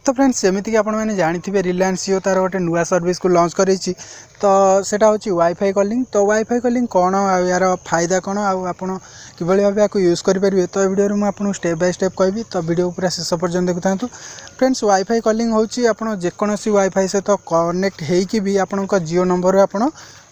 तो फ्रेंड्स सेमती आप जानी रिलायंस जियो तार गोटे नुआ सर्विस को लॉन्च कर तो सेटा हूँ वाईफाई कॉलिंग। तो वाईफाई कॉलिंग कौन यार फायदा कौन आप किभली भाव आपको यूज करेंगे तो वीडियो में आपको स्टेप बाय स्टेप कहबी। तो वीडियो पूरा शेष पर्यटन देखुता फ्रेंड्स। वाईफाई कॉलिंग हूँ जेकोसी वाईफाई सहित कनेक्ट होगी भी आपण जियो नंबर आप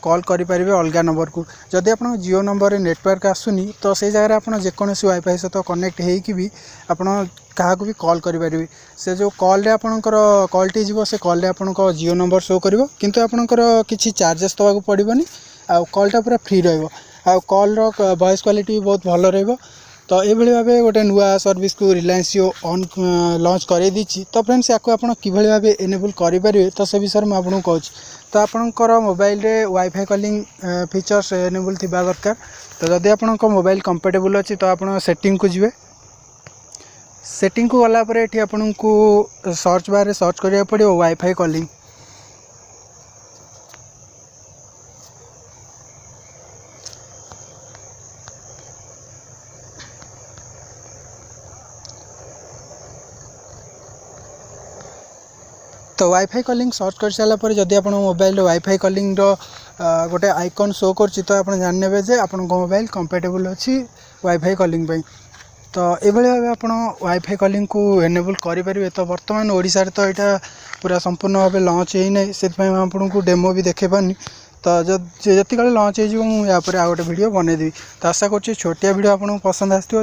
कॉल करेंगे अलग नंबर को। जदि आप जियो नंबर रे नेटवर्क आसुनी तो से जगह आप जेकोसी वाईफाई सहित कनेक्ट होगी भी आपड़ क्या भी कॉल करेंगे। से जो कॉल रे आपणकर कॉलटी जीव से कॉल रे आपन जियो नंबर शो कर किंतु आपणकर किसी चार्जेस दवाक पड़ोनी। आ कॉलटा पूरा फ्री रहा कॉल वॉइस क्वालिटी भी बहुत भल रहा। तो ये भाव गोटे नुआ सर्विस को रिलायंस जियो ऑन लॉन्च कर दी। तो फ्रेंड्स या किभली भाव एनेबल करेंगे तो से विषय में आपको कहूँ। तो आपणकर मोबाइल रे वाईफाई कॉलिंग फीचर्स एनेबल थी दरकार। तो जदि आप मोबाइल कंपेटेबल अच्छी तो आप सेटिंग को जी सेटिंग को गलापर ये आपन को सर्च बार सर्च करा पड़ो वाईफाई कॉलिंग। तो वाईफाई कॉलिंग सर्च कर सारापर जदि आप मोबाइल वाईफाई कॉलिंग गोटे आइकन शो कर तो आप जाने जे आप मोबाइल कंपेटेबल अच्छी वाईफाई कॉलिंग। तो ये भाव आप वाईफाई कॉलिंग को एनेबल करेंगे। तो बर्तमान ओडिशा रे तो यहाँ पूरा संपूर्ण भाव लॉन्च होना से आपको डेमो भी देखे पानी। तो जी लॉन्च हो गोटे वीडियो बनईदेवी। तो आशा कर छोटिया वीडियो आपको पसंद आसो।